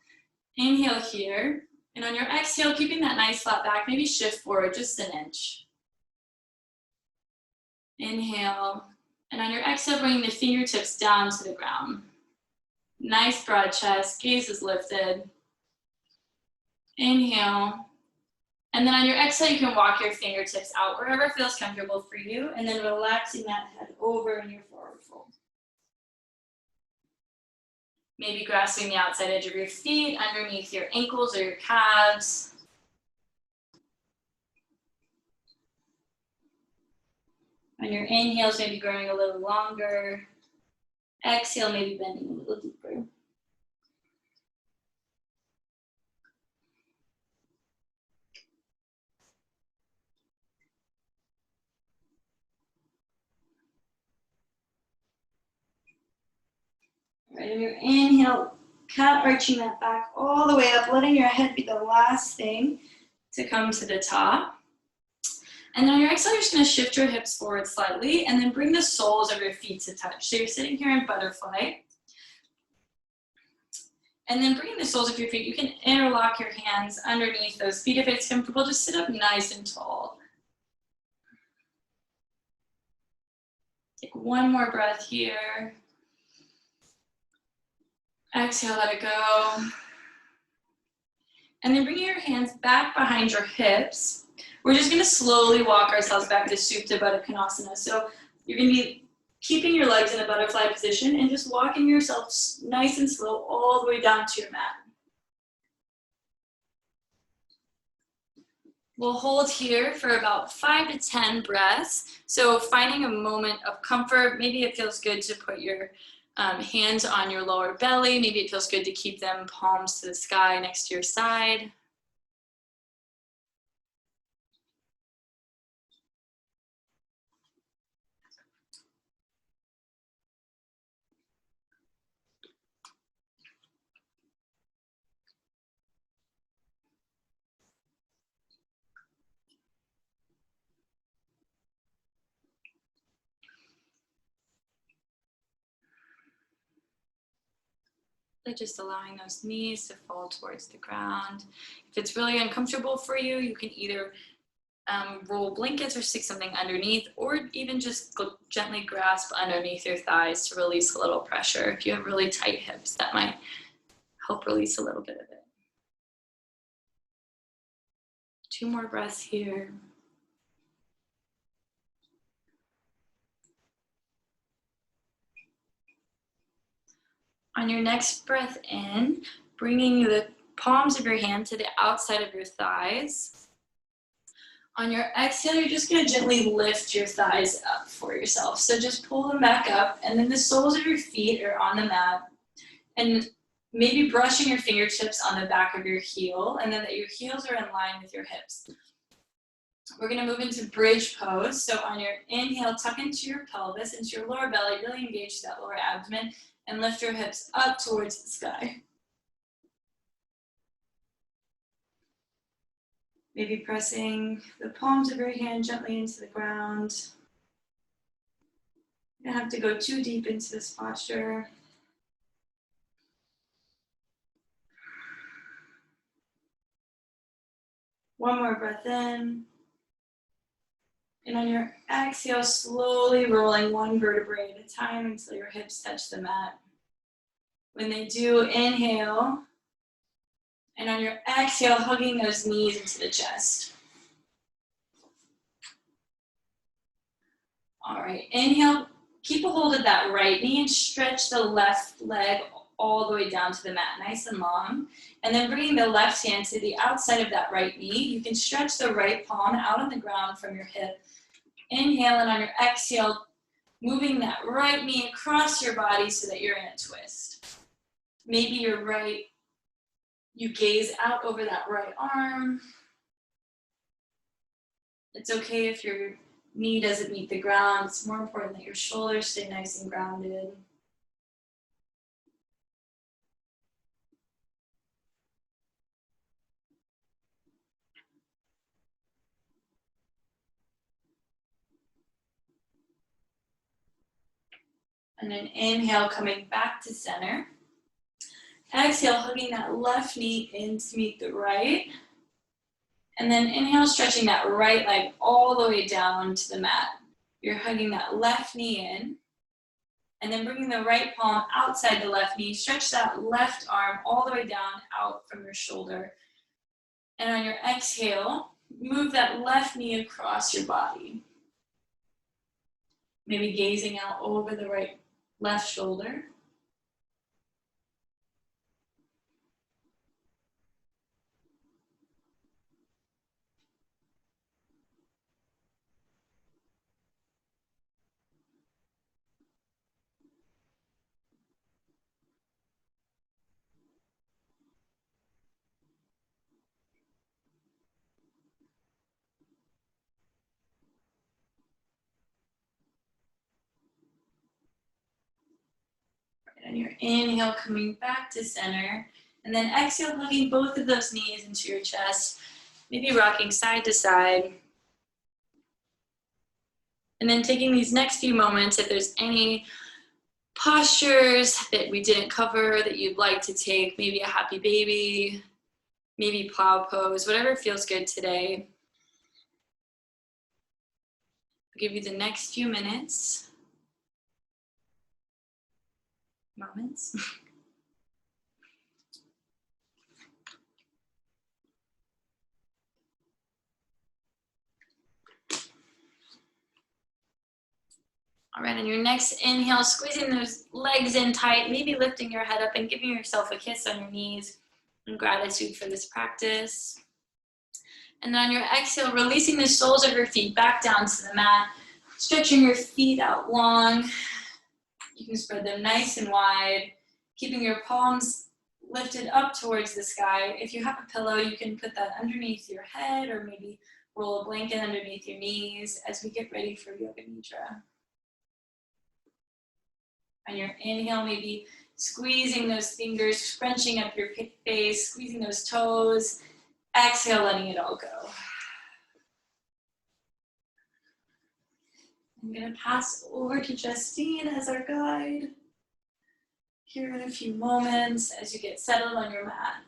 Inhale here. And on your exhale, keeping that nice flat back, maybe shift forward just an inch. Inhale. And on your exhale, bring the fingertips down to the ground. Nice broad chest, gaze is lifted. Inhale. And then on your exhale, you can walk your fingertips out wherever feels comfortable for you, and then relaxing that head over in your forward fold. Maybe grasping the outside edge of your feet underneath your ankles or your calves. On your inhales, maybe growing a little longer. Exhale, maybe bending a little deeper. Right, on your inhale, cat arching that back all the way up, letting your head be the last thing to come to the top. And then on your exhale, you're just gonna shift your hips forward slightly and then bring the soles of your feet to touch. So you're sitting here in butterfly. And then bringing the soles of your feet, you can interlock your hands underneath those feet. If it's comfortable, just sit up nice and tall. Take one more breath here. Exhale, let it go. And then bringing your hands back behind your hips. We're just gonna slowly walk ourselves back to Supta Baddha Konasana. So you're gonna be keeping your legs in a butterfly position and just walking yourself nice and slow all the way down to your mat. We'll hold here for about 5 to 10 breaths. So finding a moment of comfort, maybe it feels good to put your hands on your lower belly. Maybe it feels good to keep them palms to the sky next to your side. Just allowing those knees to fall towards the ground. If it's really uncomfortable for you, you can either roll blankets or stick something underneath, or even just gently grasp underneath your thighs to release a little pressure. If you have really tight hips, that might help release a little bit of it. 2 more breaths here. On your next breath in, bringing the palms of your hand to the outside of your thighs. On your exhale, you're just going to gently lift your thighs up for yourself. So just pull them back up, and then the soles of your feet are on the mat. And maybe brushing your fingertips on the back of your heel, and then that your heels are in line with your hips. We're going to move into bridge pose. So on your inhale, tuck into your pelvis, into your lower belly, really engage that lower abdomen, and lift your hips up towards the sky. Maybe pressing the palms of your hand gently into the ground. You don't have to go too deep into this posture. One more breath in. And on your exhale, slowly rolling one vertebrae at a time until your hips touch the mat. When they do, inhale. And on your exhale, hugging those knees into the chest. All right, inhale, keep a hold of that right knee and stretch the left leg all the way down to the mat, nice and long. And then bringing the left hand to the outside of that right knee, you can stretch the right palm out on the ground from your hip. Inhale, and on your exhale, moving that right knee across your body so that you're in a twist. Maybe you gaze out over that right arm. It's okay if your knee doesn't meet the ground. It's more important that your shoulders stay nice and grounded. And then inhale, coming back to center. Exhale, hugging that left knee in to meet the right. And then inhale, stretching that right leg all the way down to the mat. You're hugging that left knee in. And then bringing the right palm outside the left knee. Stretch that left arm all the way down out from your shoulder. And on your exhale, move that left knee across your body. Maybe gazing out over the left shoulder. And your inhale, coming back to center. And then exhale, hugging both of those knees into your chest. Maybe rocking side to side. And then taking these next few moments, if there's any postures that we didn't cover that you'd like to take, maybe a happy baby, maybe plow pose, whatever feels good today. I'll give you the next few moments. All right, on your next inhale, squeezing those legs in tight, maybe lifting your head up and giving yourself a kiss on your knees in gratitude for this practice. And then on your exhale, releasing the soles of your feet back down to the mat, stretching your feet out long. You can spread them nice and wide, keeping your palms lifted up towards the sky. If you have a pillow, you can put that underneath your head or maybe roll a blanket underneath your knees as we get ready for Yoga Nidra. On your inhale, maybe squeezing those fingers, scrunching up your face, squeezing those toes. Exhale, letting it all go. I'm going to pass over to Justine as our guide here in a few moments as you get settled on your mat.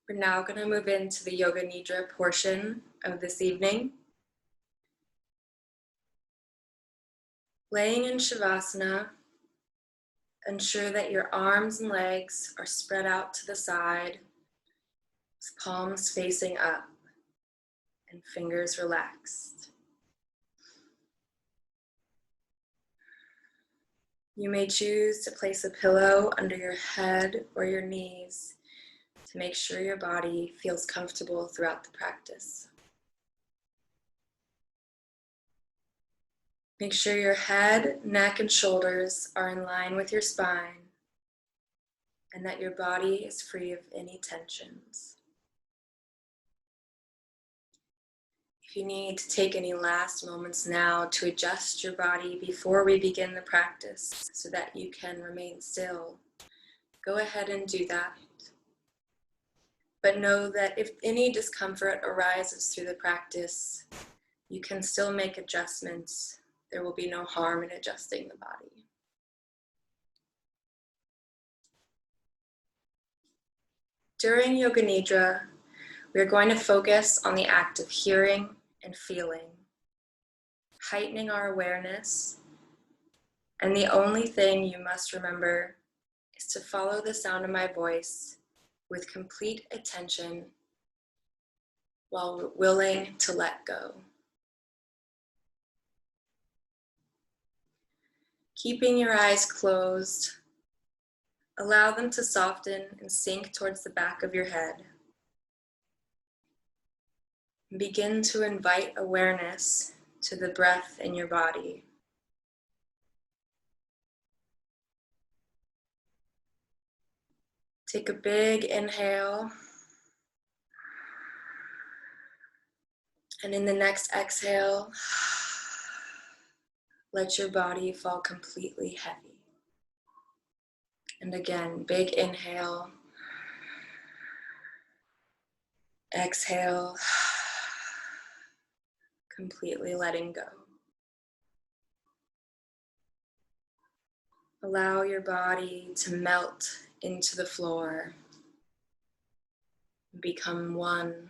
We're now going to move into the Yoga Nidra portion of this evening. Laying in Savasana, ensure that your arms and legs are spread out to the side, with palms facing up and fingers relaxed. You may choose to place a pillow under your head or your knees to make sure your body feels comfortable throughout the practice. Make sure your head, neck, and shoulders are in line with your spine and that your body is free of any tensions. If you need to take any last moments now to adjust your body before we begin the practice so that you can remain still, go ahead and do that. But know that if any discomfort arises through the practice, you can still make adjustments. There will be no harm in adjusting the body. During Yoga Nidra, we are going to focus on the act of hearing and feeling, heightening our awareness, and the only thing you must remember is to follow the sound of my voice with complete attention while willing to let go. Keeping your eyes closed, allow them to soften and sink towards the back of your head. Begin to invite awareness to the breath in your body. Take a big inhale, and in the next exhale, let your body fall completely heavy. And again, big inhale, exhale, completely letting go. Allow your body to melt into the floor, become one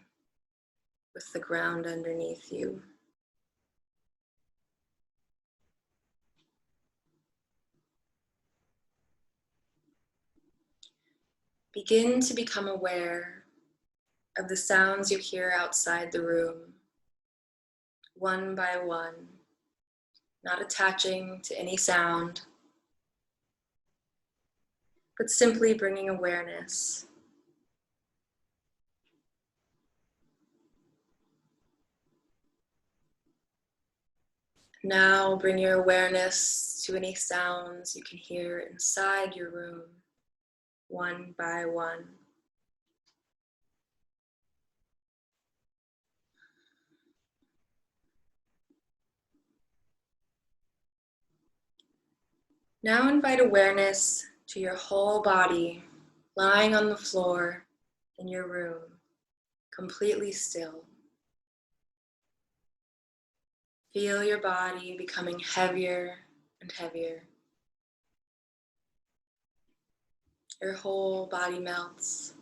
with the ground underneath you. Begin to become aware of the sounds you hear outside the room, one by one, not attaching to any sound, but simply bringing awareness. Now bring your awareness to any sounds you can hear inside your room, one by one. Now invite awareness to your whole body, lying on the floor in your room, completely still. Feel your body becoming heavier and heavier. Your whole body melts,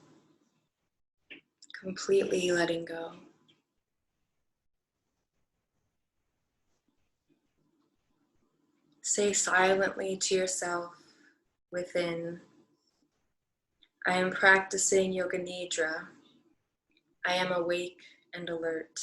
completely letting go. Say silently to yourself within, I am practicing Yoga Nidra. I am awake and alert.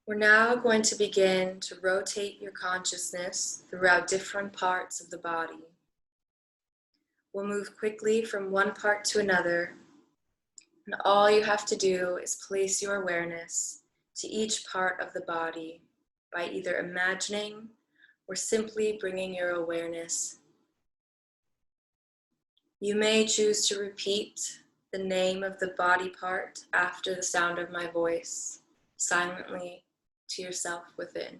We're now going to begin to rotate your consciousness throughout different parts of the body. We'll move quickly from one part to another, and all you have to do is place your awareness to each part of the body by either imagining or simply bringing your awareness. You may choose to repeat the name of the body part after the sound of my voice, silently to yourself within.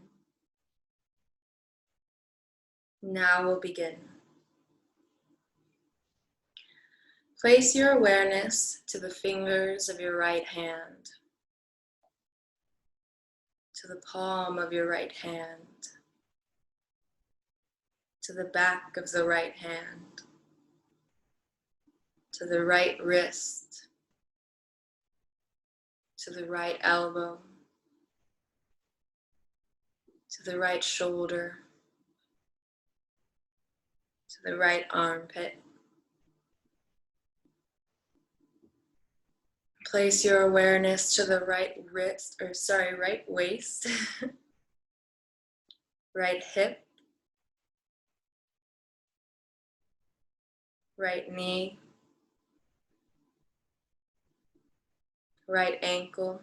Now we'll begin. Place your awareness to the fingers of your right hand, to the palm of your right hand. to the back of the right hand, to the right wrist, to the right elbow, to the right shoulder, to the right armpit. Place your awareness to the right right waist, right hip, right knee, right ankle,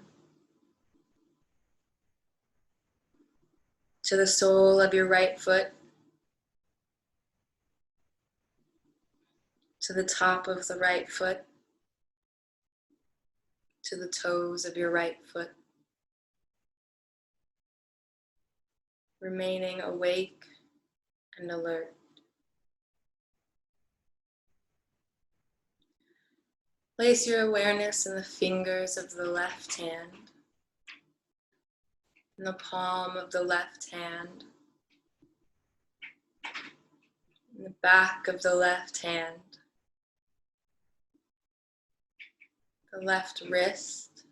to the sole of your right foot, to the top of the right foot, to the toes of your right foot. Remaining awake and alert. Place your awareness in the fingers of the left hand, in the palm of the left hand, in the back of the left hand, the left wrist,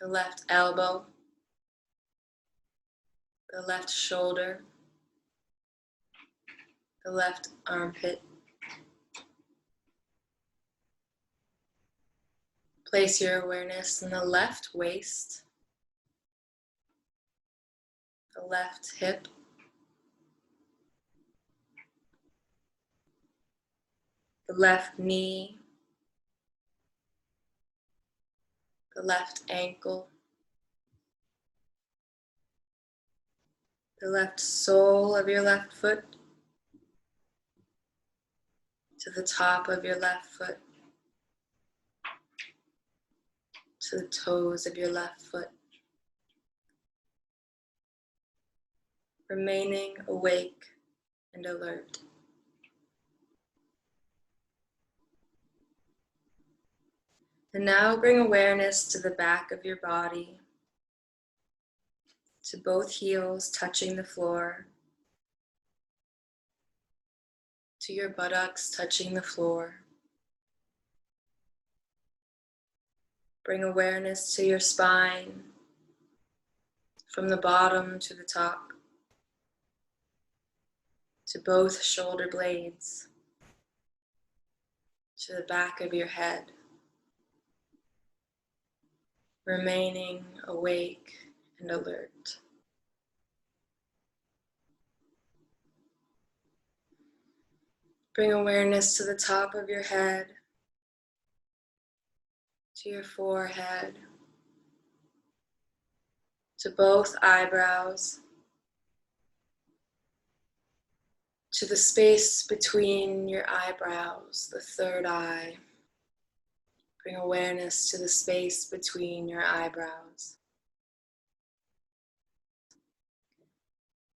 the left elbow, the left shoulder, the left armpit. Place your awareness in the left waist, the left hip, the left knee, the left ankle, the left sole of your left foot, to the top of your left foot, to the toes of your left foot. Remaining awake and alert. And now bring awareness to the back of your body, to both heels touching the floor, to your buttocks touching the floor. Bring awareness to your spine, from the bottom to the top, to both shoulder blades, to the back of your head. Remaining awake and alert. Bring awareness to the top of your head, to your forehead, to both eyebrows, to the space between your eyebrows, the third eye. Bring awareness to the space between your eyebrows.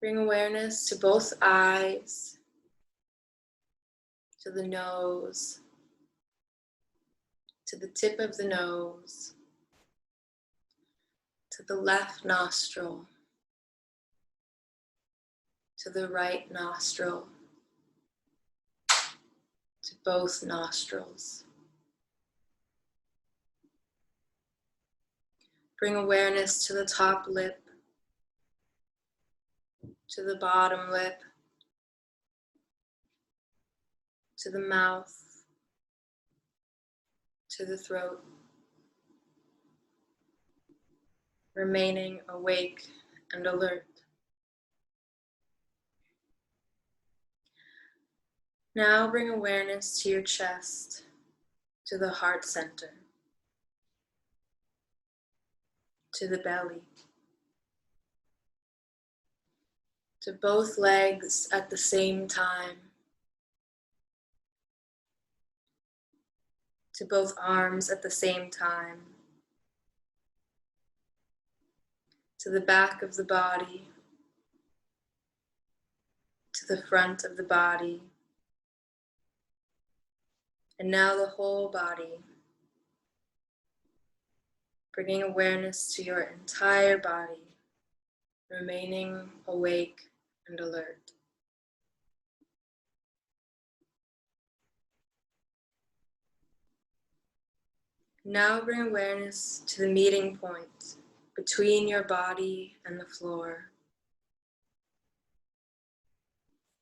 Bring awareness to both eyes, to the nose, to the tip of the nose, to the left nostril, to the right nostril, to both nostrils. Bring awareness to the top lip, to the bottom lip, to the mouth, to the throat. Remaining awake and alert. Now bring awareness to your chest, to the heart center, to the belly, to both legs at the same time, to both arms at the same time, to the back of the body, to the front of the body, and now the whole body, bringing awareness to your entire body, remaining awake and alert. Now bring awareness to the meeting point between your body and the floor.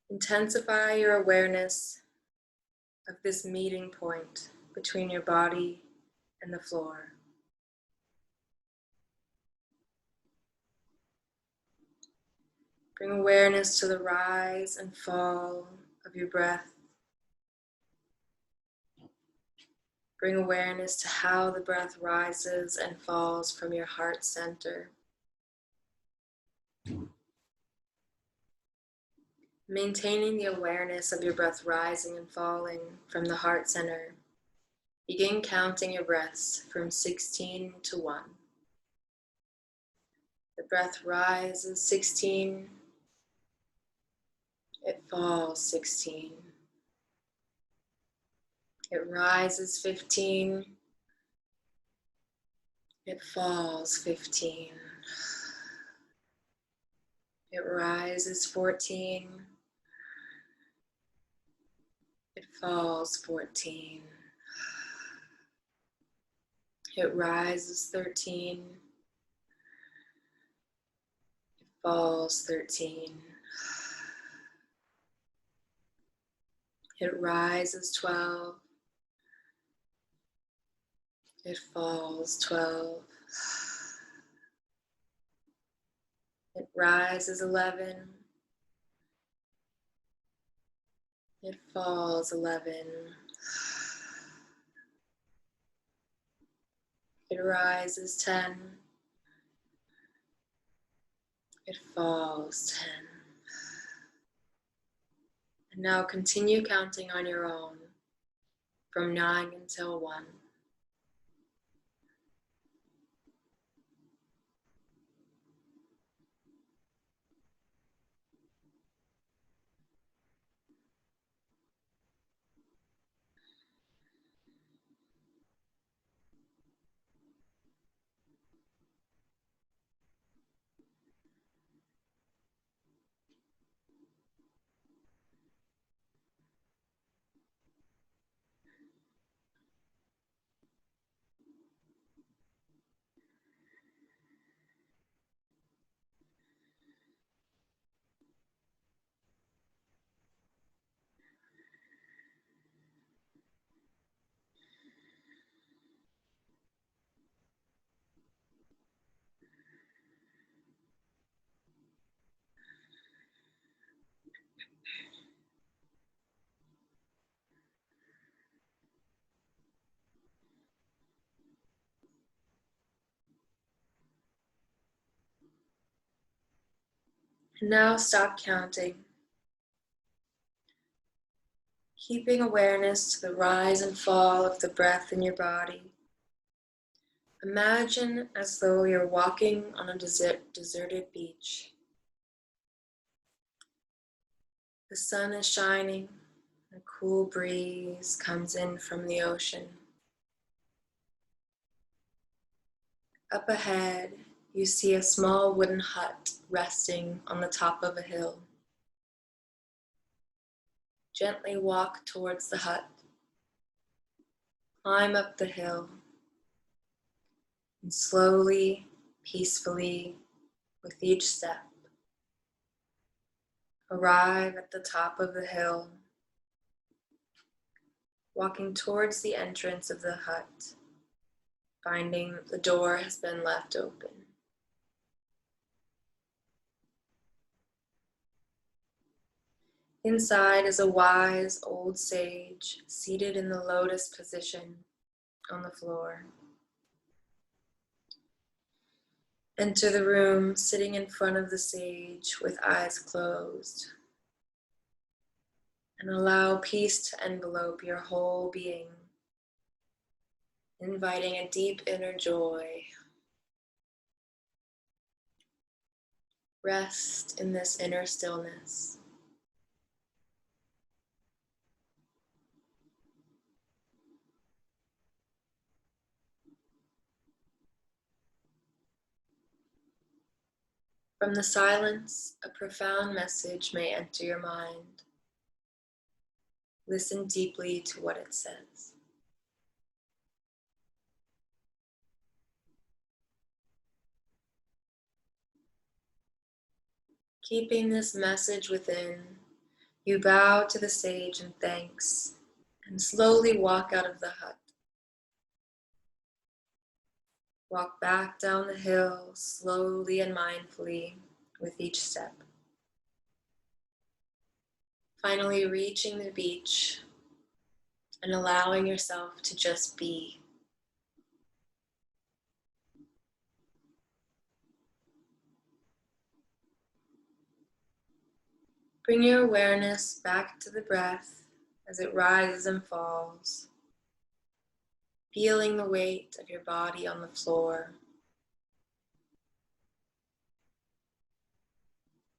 Intensify your awareness of this meeting point between your body and the floor. Bring awareness to the rise and fall of your breath. Bring awareness to how the breath rises and falls from your heart center. Maintaining the awareness of your breath rising and falling from the heart center, begin counting your breaths from 16 to 1. The breath rises 16, it falls 16. It rises 15, it falls 15. It rises 14, it falls 14. It rises 13, it falls 13. It rises 12, it falls 12. It rises 11, it falls 11. It rises 10, it falls 10. And now continue counting on your own from 9 until 1. And now stop counting, keeping awareness to the rise and fall of the breath in your body. Imagine as though you're walking on a deserted beach. The sun is shining, a cool breeze comes in from the ocean. Up ahead, you see a small wooden hut resting on the top of a hill. Gently walk towards the hut. Climb up the hill. And slowly, peacefully, with each step, arrive at the top of the hill, walking towards the entrance of the hut, finding the door has been left open. Inside is a wise old sage seated in the lotus position on the floor. Enter the room sitting in front of the sage with eyes closed, and allow peace to envelope your whole being, inviting a deep inner joy. Rest in this inner stillness. From the silence, a profound message may enter your mind. Listen deeply to what it says. Keeping this message within, you bow to the sage in thanks and slowly walk out of the hut. Walk back down the hill slowly and mindfully with each step. Finally reaching the beach and allowing yourself to just be. Bring your awareness back to the breath as it rises and falls, feeling the weight of your body on the floor.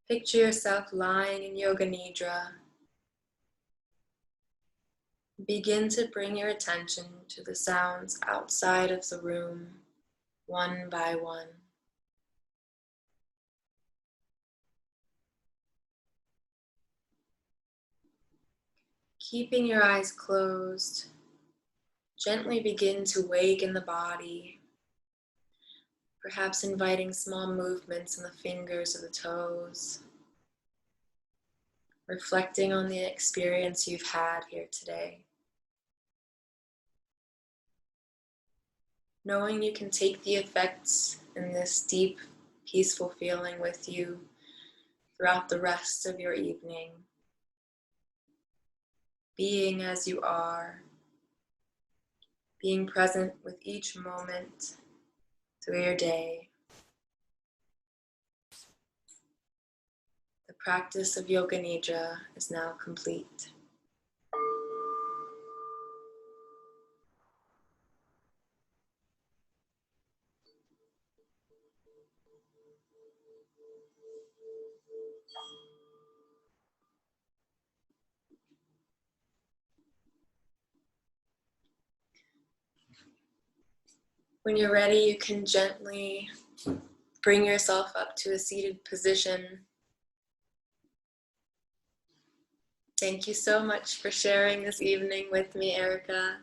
Picture yourself lying in Yoga Nidra. Begin to bring your attention to the sounds outside of the room, one by one. Keeping your eyes closed, gently begin to waken the body, perhaps inviting small movements in the fingers or the toes, reflecting on the experience you've had here today. Knowing you can take the effects in this deep, peaceful feeling with you throughout the rest of your evening. Being as you are, being present with each moment through your day. The practice of Yoga Nidra is now complete. When you're ready, you can gently bring yourself up to a seated position. Thank you so much for sharing this evening with me, Erica.